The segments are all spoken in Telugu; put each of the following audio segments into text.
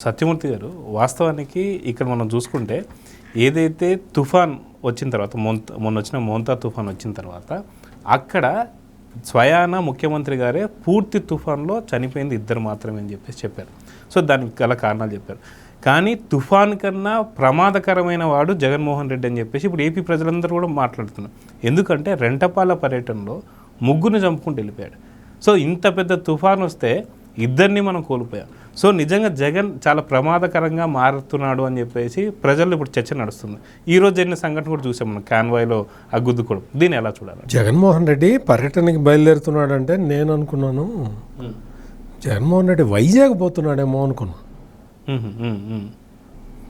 సత్యమూర్తి గారు, వాస్తవానికి ఇక్కడ మనం చూసుకుంటే ఏదైతే తుఫాన్ వచ్చిన తర్వాత మొన్న వచ్చిన మోంతా తుఫాన్ వచ్చిన తర్వాత అక్కడ స్వయాన ముఖ్యమంత్రి గారే పూర్తి తుఫాన్లో చనిపోయింది 2 మాత్రమే అని చెప్పారు. సో దానికి గల కారణాలు చెప్పారు. కానీ తుఫాన్ కన్నా ప్రమాదకరమైన వాడు జగన్మోహన్ రెడ్డి అని చెప్పేసి ఇప్పుడు ఏపీ ప్రజలందరూ కూడా మాట్లాడుతున్నారు. ఎందుకంటే రెంటపాల పర్యటనలో 3 చంపుకుంటూ వెళ్ళిపోయాడు. సో ఇంత పెద్ద తుఫాన్ వస్తే 2 మనం కోల్పోయాం. సో నిజంగా జగన్ చాలా ప్రమాదకరంగా మారుతున్నాడు అని చెప్పేసి ప్రజల్లో ఇప్పుడు చర్చ నడుస్తుంది. ఈరోజు జరిగిన సంఘటన కూడా చూసాం మనం, కాన్వాయ్లో అగ్గుద్దుకోవడం. దీన్ని ఎలా చూడాలి? జగన్మోహన్ రెడ్డి పర్యటనకి బయలుదేరుతున్నాడు అంటే నేను అనుకున్నాను జగన్మోహన్ రెడ్డి వైజాగ్ పోతున్నాడేమో అనుకున్నా.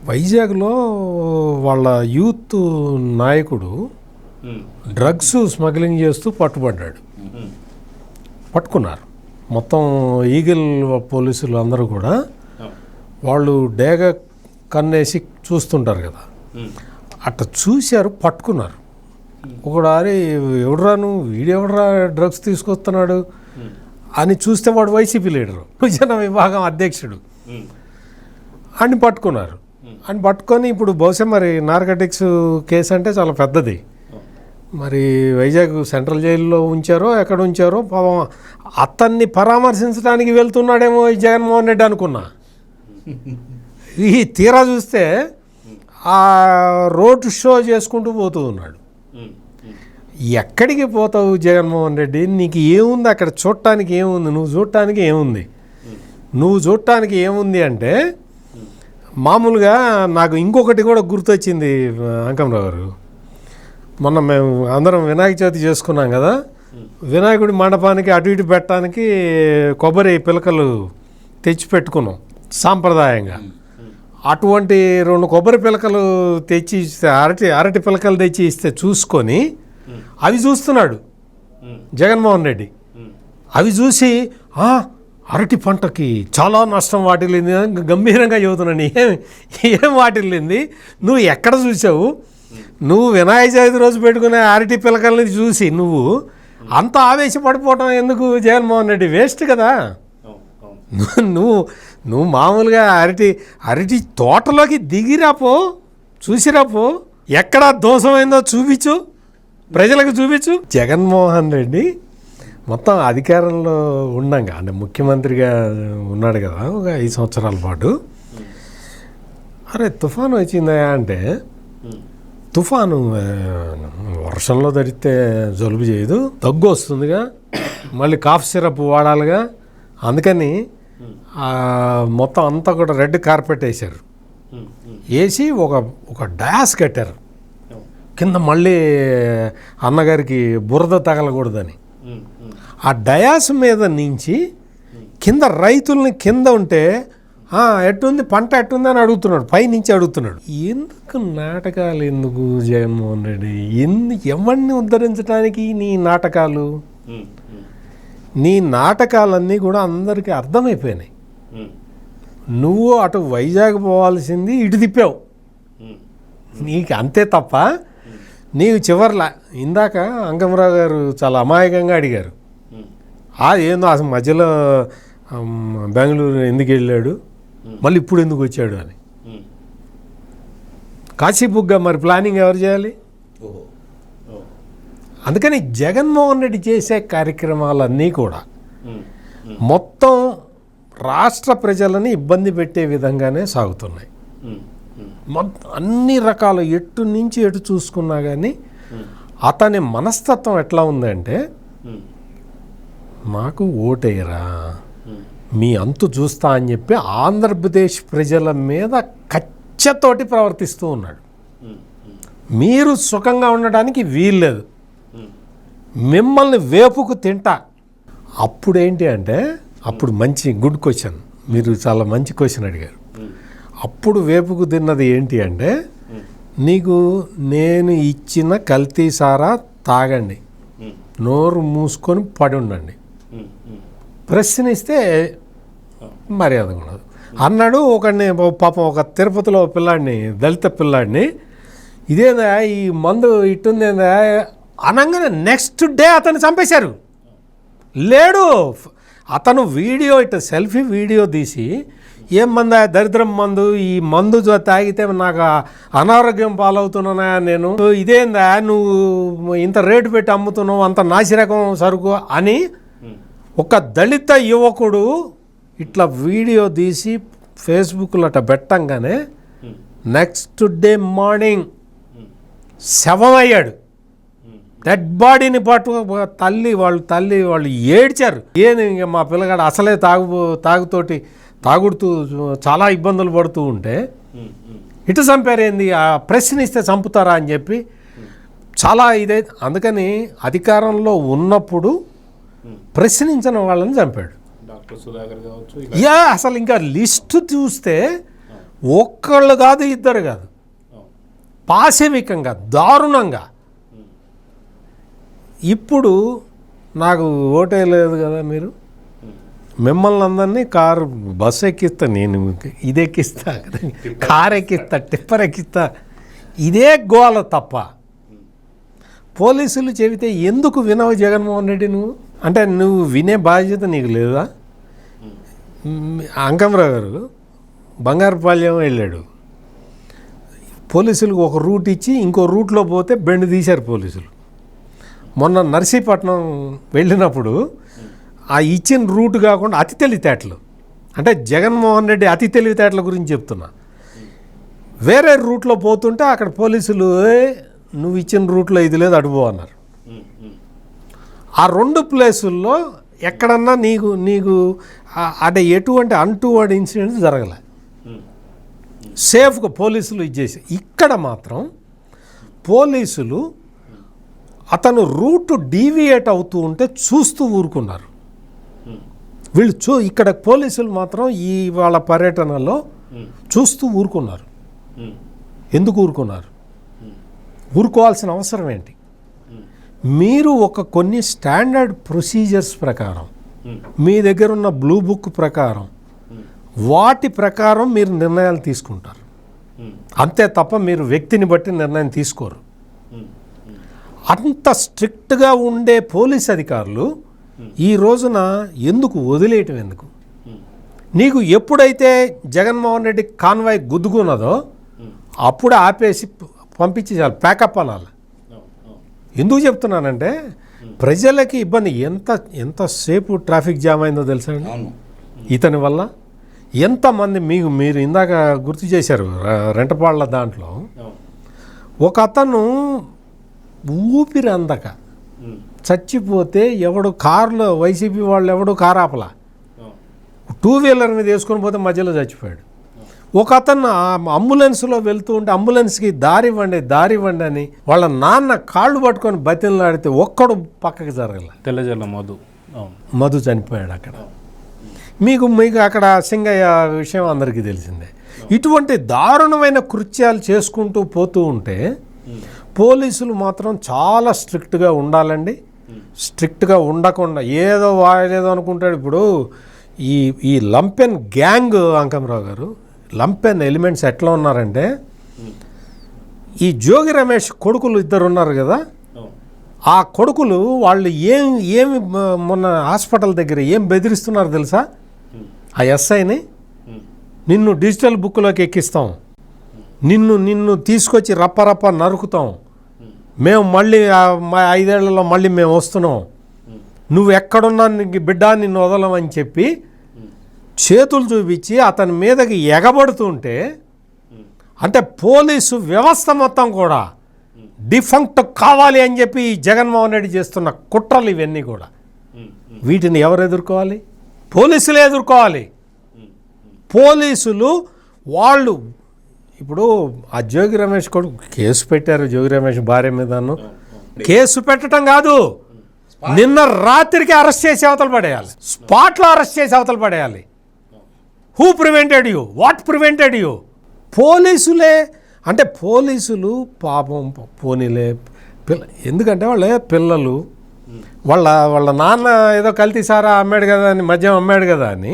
వైజాగ్లో వాళ్ళ యూత్ నాయకుడు డ్రగ్స్ స్మగ్లింగ్ చేస్తూ పట్టుకున్నారు. మొత్తం ఈగిల్ పోలీసులు అందరూ కూడా వాళ్ళు డేగ కన్నేసి చూస్తుంటారు కదా, అట్లా చూశారు, పట్టుకున్నారు. ఒకడారి ఎవడరా నువ్వు, వీడెవడరా డ్రగ్స్ తీసుకొస్తున్నాడు అని చూస్తే వాడు వైసీపీ లీడరు, జన విభాగం అధ్యక్షుడు అని పట్టుకున్నారు. అని పట్టుకొని ఇప్పుడు బహుశా మరి నార్కటిక్స్ కేసు అంటే చాలా పెద్దది, మరి వైజాగ్ సెంట్రల్ జైల్లో ఉంచారో ఎక్కడ ఉంచారో, పాపం అతన్ని పరామర్శించడానికి వెళ్తున్నాడేమో ఈ జగన్మోహన్ రెడ్డి అనుకున్నా. ఈ తీరా చూస్తే ఆ రోడ్ షో చేసుకుంటూ పోతూ ఉన్నాడు. ఎక్కడికి పోతావు జగన్మోహన్ రెడ్డి? నీకు ఏముంది అక్కడ చూడటానికి? ఏముంది నువ్వు చూడటానికి? ఏముంది అంటే మామూలుగా నాకు ఇంకొకటి కూడా గుర్తొచ్చింది అంకమరావు గారు. మొన్న మేము అందరం వినాయక చవితి చేసుకున్నాం కదా, వినాయకుడి మండపానికి అటు ఇటు పెట్టడానికి కొబ్బరి పిలకలు తెచ్చి పెట్టుకున్నాం సాంప్రదాయంగా. అటువంటి 2 కొబ్బరి పిలకలు తెచ్చి ఇస్తే, అరటి పిలకలు తెచ్చి ఇస్తే చూసుకొని అవి చూస్తున్నాడు జగన్మోహన్ రెడ్డి. అవి చూసి అరటి పంటకి చాలా నష్టం వాటిల్లింది గంభీరంగా చెబుతున్నాను. ఏం వాటిల్లింది? నువ్వు ఎక్కడ చూసావు? నువ్వు వినాయక చవితి రోజు పెట్టుకునే అరటి పిలకల్ని చూసి నువ్వు అంత ఆవేశపడిపోవటం ఎందుకు జగన్మోహన్ రెడ్డి? వేస్ట్ కదా. నువ్వు మామూలుగా అరటి తోటలోకి దిగిరాపో, చూసిరాపో, ఎక్కడ దోషమైందో చూపించు, ప్రజలకు చూపించు. జగన్మోహన్ రెడ్డి మొత్తం అధికారంలో ఉన్నాగా, అంటే ముఖ్యమంత్రిగా ఉన్నాడు కదా ఒక 5 సంవత్సరాల పాటు. అరే తుఫాను వచ్చిందా అంటే, తుఫాను వర్షంలో తడితే జలుబు చేయదు, దగ్గు వస్తుందిగా, మళ్ళీ కాఫ్ సిరప్ వాడాలిగా, అందుకని మొత్తం అంతా కూడా రెడ్ కార్పెట్ వేసారు. వేసి ఒక డయాస్ కట్టారు కింద, మళ్ళీ అన్నగారికి బురద తగలకూడదని. ఆ డయాస్ మీద నుంచి కింద రైతుల్ని కింద ఉంటే ఎట్టుంది పంట ఎట్టుంది అని అడుగుతున్నాడు, పైనుంచి అడుగుతున్నాడు. ఎందుకు నాటకాలు? ఎందుకు జగన్మోహన్ రెడ్డి? ఎవరిని ఉద్ధరించడానికి నీ నాటకాలు? నీ నాటకాలన్నీ కూడా అందరికీ అర్థమైపోయినాయి. నువ్వు అటు వైజాగ్ పోవాల్సింది ఇటు తిప్పావు, నీకు అంతే తప్ప. నీవు చివర్లా ఇందాక అంకమరావు గారు చాలా అమాయకంగా అడిగారు, ఏందో అసలు మధ్యలో బెంగళూరు ఎందుకు వెళ్ళాడు, మళ్ళీ ఇప్పుడు ఎందుకు వచ్చాడు అని. కాశీబుగ్గా మరి ప్లానింగ్ ఎవరు చేయాలి? అందుకని జగన్మోహన్ రెడ్డి చేసే కార్యక్రమాలన్నీ కూడా మొత్తం రాష్ట్ర ప్రజలని ఇబ్బంది పెట్టే విధంగానే సాగుతున్నాయి. అన్ని రకాల ఎటు నుంచి ఎటు చూసుకున్నా కానీ అతని మనస్తత్వం ఎట్లా ఉందంటే, మాకు ఓటేయరా, మీ అంతు చూస్తా అని చెప్పి ఆంధ్రప్రదేశ్ ప్రజల మీద కచ్చతోటి ప్రవర్తిస్తూ ఉన్నాడు. మీరు సుఖంగా ఉండడానికి వీల్లేదు, మిమ్మల్ని వేపుకు తింటా. అప్పుడేంటి అంటే, అప్పుడు మంచి గుడ్ క్వశ్చన్, మీరు చాలా మంచి క్వశ్చన్ అడిగారు. అప్పుడు వేపుకు తిన్నది ఏంటి అంటే, నీకు నేను ఇచ్చిన కల్తీ సారా తాగండి, నోరు మూసుకొని పడి ఉండండి, ప్రశ్నిస్తే మర్యాద ఉండదు అన్నాడు. పాపం ఒక తిరుపతిలో పిల్లాడిని, దళిత పిల్లాడిని, ఇదేందా ఈ మందు ఇట్టుందేందా అనగానే నెక్స్ట్ డే అతన్ని చంపేశారు. లేడు, అతను వీడియో సెల్ఫీ వీడియో తీసి ఏం మందు దరిద్రం మందు, ఈ మందు తాగితే నాకు అనారోగ్యం పాలవుతున్నానా నేను, ఇదేందా నువ్వు ఇంత రేటు పెట్టి అమ్ముతున్నావు, అంత నాసిరకం సరుకు అని ఒక దళిత యువకుడు ఇట్లా వీడియో తీసి ఫేస్బుక్లో అట్లా పెట్టంగానే నెక్స్ట్ డే మార్నింగ్ శవమయ్యాడు. డెడ్ బాడీని పట్టు తల్లి వాళ్ళు ఏడ్చారు. ఇంక మా పిల్లగాడు అసలే తాగుడుతూ చాలా ఇబ్బందులు పడుతూ ఉంటే ఇటు చంపారేంది, ఆ ప్రశ్నిస్తే చంపుతారా అని చెప్పి చాలా ఇదే. అందుకని అధికారంలో ఉన్నప్పుడు ప్రశ్నించిన వాళ్ళని చంపాడు. అసలు ఇంకా లిస్టు చూస్తే ఒక్కళ్ళు కాదు, ఇద్దరు కాదు, పాశవికంగా దారుణంగా. ఇప్పుడు నాకు ఓటే లేదు కదా, మీరు మిమ్మల్ని అందరినీ బస్సు ఎక్కిస్తా, నేను ఇది ఎక్కిస్తా, కారు ఎక్కిస్తా, టిప్పర్ ఎక్కిస్తా, ఇదే గోల తప్ప పోలీసులు చెబితే ఎందుకు వినవు జగన్మోహన్ రెడ్డి? అంటే నువ్వు వినే బాధ్యత నీకు లేదా? అంకమరావు గారు బంగారుపాళ్యం వెళ్ళాడు, పోలీసులకు ఒక రూట్ ఇచ్చి ఇంకో రూట్లో పోతే బెండ్ తీశారు పోలీసులు. మొన్న నర్సీపట్నం వెళ్ళినప్పుడు ఆ ఇచ్చిన రూట్ కాకుండా అతి తెలివితేటలు, అంటే జగన్మోహన్ రెడ్డి అతి తెలివితేటల గురించి చెప్తున్నా, వేరే రూట్లో పోతుంటే అక్కడ పోలీసులు నువ్వు ఇచ్చిన రూట్లో ఇది లేదు అడుగు అన్నారు. ఆ రెండు ప్లేసుల్లో ఎక్కడన్నా నీకు అంటే ఎటువంటి అంటువర్డ్ ఇన్సిడెంట్స్ జరగలే, సేఫ్గా పోలీసులు ఇచ్చేసి. ఇక్కడ మాత్రం పోలీసులు అతను రూట్ డీవియేట్ అవుతూ ఉంటే చూస్తూ ఊరుకున్నారు వీళ్ళు. ఇక్కడ పోలీసులు మాత్రం ఈ వాళ్ళ పర్యటనలో చూస్తూ ఊరుకున్నారు. ఎందుకు ఊరుకున్నారు? ఊరుకోవాల్సిన అవసరం ఏంటి? మీరు కొన్ని స్టాండర్డ్ ప్రొసీజర్స్ ప్రకారం, మీ దగ్గర ఉన్న బ్లూ బుక్ ప్రకారం, వాటి ప్రకారం మీరు నిర్ణయాలు తీసుకుంటారు. అంతే తప్ప మీరు వ్యక్తిని బట్టి నిర్ణయం తీసుకోరు. అంత స్ట్రిక్ట్గా ఉండే పోలీస్ అధికారులు ఈ రోజున ఎందుకు వదిలేయటం? ఎందుకు? నీకు ఎప్పుడైతే జగన్మోహన్ రెడ్డి కాన్వాయ్ గుద్దుకున్నదో అప్పుడు ఆపేసి పంపించి చాలు, ప్యాకప్ అనాలి. ఎందుకు చెప్తున్నానంటే ప్రజలకి ఇబ్బంది. ఎంతసేపు ట్రాఫిక్ జామ్ అయిందో తెలుసా అండి ఇతని వల్ల? ఎంతమంది మీరు ఇందాక గుర్తు చేశారు రెంటపాళ్ళ దాంట్లో ఒక అతను ఊపిరి అందక చచ్చిపోతే ఎవడు కారులో, వైసీపీ వాళ్ళు ఎవడు కారు ఆపలా, 2 వీలర్ మీద వేసుకొని పోతే మధ్యలో చచ్చిపోయాడు. ఒక అతను అంబులెన్స్లో వెళ్తూ ఉంటే అంబులెన్స్కి దారి ఇవ్వండి అని వాళ్ళ నాన్న కాళ్ళు పట్టుకొని బతిలాడితే ఒక్కడు పక్కకి జరగల. తెల్లజల్ల మధు చనిపోయాడు అక్కడ. మీకు అక్కడ సింగయ్య విషయం అందరికీ తెలిసిందే. ఇటువంటి దారుణమైన కృత్యాలు చేసుకుంటూ పోతూ ఉంటే పోలీసులు మాత్రం చాలా స్ట్రిక్ట్గా ఉండాలండి. స్ట్రిక్ట్గా ఉండకుండా ఏదో అనుకుంటాడు. ఇప్పుడు ఈ లంపెన్ గ్యాంగ్, అంకమరావు గారు, లంపెన్ ఎలిమెంట్స్ ఎట్లా ఉన్నారంటే, ఈ జోగి రమేష్ కొడుకులు ఇద్దరు ఉన్నారు కదా, ఆ కొడుకులు వాళ్ళు ఏమి మొన్న హాస్పిటల్ దగ్గర ఏం బెదిరిస్తున్నారు తెలుసా? ఆ ఎస్ఐని నిన్ను డిజిటల్ బుక్లోకి ఎక్కిస్తాం, నిన్ను తీసుకొచ్చి రప్ప నరుకుతాం, మేము మళ్ళీ 5 ఏళ్లలో మళ్ళీ మేము వస్తున్నాం, నువ్వు ఎక్కడున్నా బిడ్డ నిన్ను వదలమని చెప్పి చేతులు చూపించి అతని మీదకి ఎగబడుతుంటే, అంటే పోలీసు వ్యవస్థ మొత్తం కూడా డిఫంక్ట్ కావాలి అని చెప్పి జగన్మోహన్ రెడ్డి చేస్తున్న కుట్రలు ఇవన్నీ కూడా. వీటిని ఎవరు ఎదుర్కోవాలి? పోలీసులే ఎదుర్కోవాలి. పోలీసులు వాళ్ళు ఇప్పుడు ఆ జోగి రమేష్ కొడుకు కేసు పెట్టారు, జోగి రమేష్ భార్య మీదను. కేసు పెట్టడం కాదు, నిన్న రాత్రికి అరెస్ట్ చేసి అవతల పడేయాలి, స్పాట్లో అరెస్ట్ చేసి అవతల పడేయాలి. Who prevented you? What prevented you? పోలీసులే. అంటే పోలీసులు పాపం పోనీలే ఎందుకంటే వాళ్ళే పిల్లలు, వాళ్ళ నాన్న ఏదో కల్తీ సారా అమ్మాడు కదా అని, మద్యం అమ్మాడు కదా అని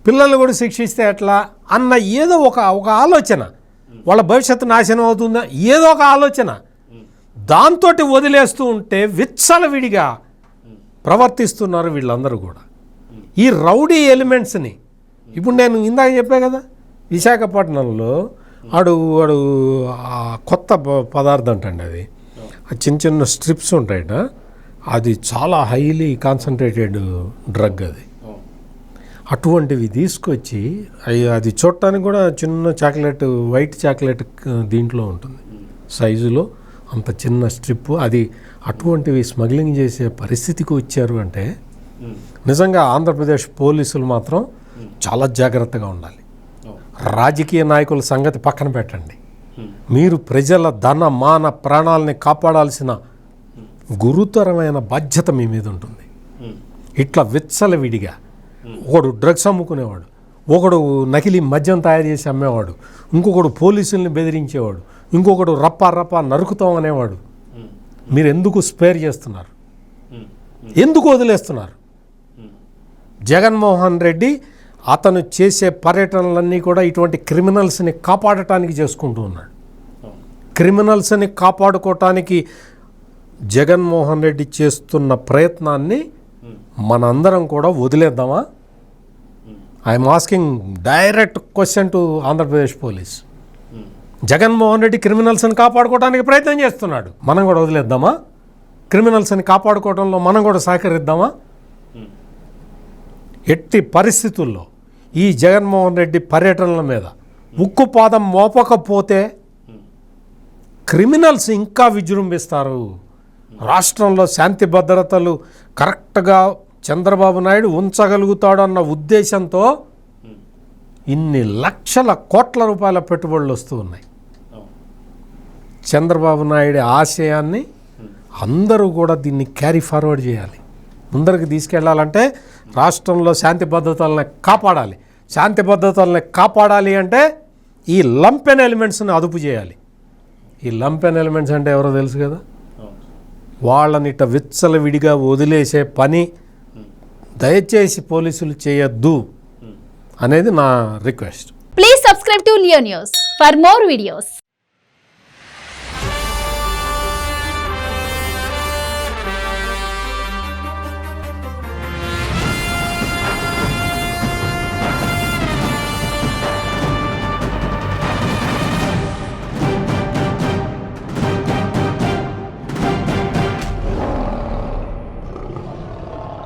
పిల్లలు కూడా శిక్షిస్తే ఎట్లా అన్న ఏదో ఒక ఆలోచన, వాళ్ళ భవిష్యత్తు నాశనం అవుతుందా ఏదో ఒక ఆలోచన, దాంతో వదిలేస్తూ ఉంటే విచ్చలవిడిగా ప్రవర్తిస్తున్నారు వీళ్ళందరూ కూడా. ఈ రౌడీ ఎలిమెంట్స్ని ఇప్పుడు నేను ఇందాక చెప్పా కదా, విశాఖపట్నంలో వాడు ఆ కొత్త పదార్థం అంటండి అది, ఆ చిన్న చిన్న స్ట్రిప్స్ ఉంటాయట, అది చాలా హైలీ కాన్సన్ట్రేటెడ్ డ్రగ్ అది. అటువంటివి తీసుకొచ్చి అది చూడటానికి కూడా చిన్న చాక్లెట్, వైట్ చాక్లెట్ దీంట్లో ఉంటుంది సైజులో, అంత చిన్న స్ట్రిప్ అది. అటువంటివి స్మగ్లింగ్ చేసే పరిస్థితికి వచ్చారు అంటే నిజంగా ఆంధ్రప్రదేశ్ పోలీసులు మాత్రం చాలా జాగ్రత్తగా ఉండాలి. రాజకీయ నాయకుల సంగతి పక్కన పెట్టండి, మీరు ప్రజల ధన మాన ప్రాణాలని కాపాడాల్సిన గురుతరమైన బాధ్యత మీ మీద ఉంటుంది. ఇట్లా విచ్చలవిడిగా ఒకడు డ్రగ్స్ అమ్ముకునేవాడు, ఒకడు నకిలీ మద్యం తయారు చేసి అమ్మేవాడు, ఇంకొకడు పోలీసుల్ని బెదిరించేవాడు, ఇంకొకడు రప్పా నరుకుతాం అనేవాడు. మీరు ఎందుకు స్పేర్ చేస్తున్నారు? ఎందుకు వదిలేస్తున్నారు? జగన్మోహన్ రెడ్డి అతను చేసే పర్యటనలన్నీ కూడా ఇటువంటి క్రిమినల్స్ని కాపాడటానికి చేసుకుంటూ ఉన్నాడు. క్రిమినల్స్ని కాపాడుకోవటానికి జగన్మోహన్ రెడ్డి చేస్తున్న ప్రయత్నాన్ని మనందరం కూడా వదిలేద్దామా? I'm asking direct question to Andhra Pradesh police. Jaganmohan Reddy క్రిమినల్స్ని కాపాడుకోవడానికి ప్రయత్నం చేస్తున్నాడు, మనం కూడా వదిలేద్దామా? క్రిమినల్స్ని కాపాడుకోవడంలో మనం కూడా సహకరిద్దామా? ఎట్టి పరిస్థితుల్లో ఈ జగన్మోహన్ రెడ్డి పర్యటనల మీద ఉక్కుపాదం మోపకపోతే క్రిమినల్స్ ఇంకా విజృంభిస్తారు. రాష్ట్రంలో శాంతి భద్రతలు కరెక్ట్గా చంద్రబాబు నాయుడు ఉంచగలుగుతాడన్న ఉద్దేశంతో ఇన్ని లక్షల కోట్ల రూపాయల పెట్టుబడులు వస్తూ ఉన్నాయి. చంద్రబాబు నాయుడు ఆశయాన్ని అందరూ కూడా దీన్ని క్యారీ ఫార్వర్డ్ చేయాలి, ముందరికి తీసుకెళ్లాలంటే రాష్ట్రంలో శాంతి భద్రతలను కాపాడాలి. శాంతి భద్రతలను కాపాడాలి అంటే ఈ లంపెన్ ఎలిమెంట్స్ని అదుపు చేయాలి. ఈ లంపెన్ ఎలిమెంట్స్ అంటే ఎవరో తెలుసు కదా, వాళ్ళని ఇట్ట విచ్చలవిడిగా వదిలేసే పని దయచేసి పోలీసులు చేయొద్దు అనేది నా request. Please subscribe to Leo news for more videos.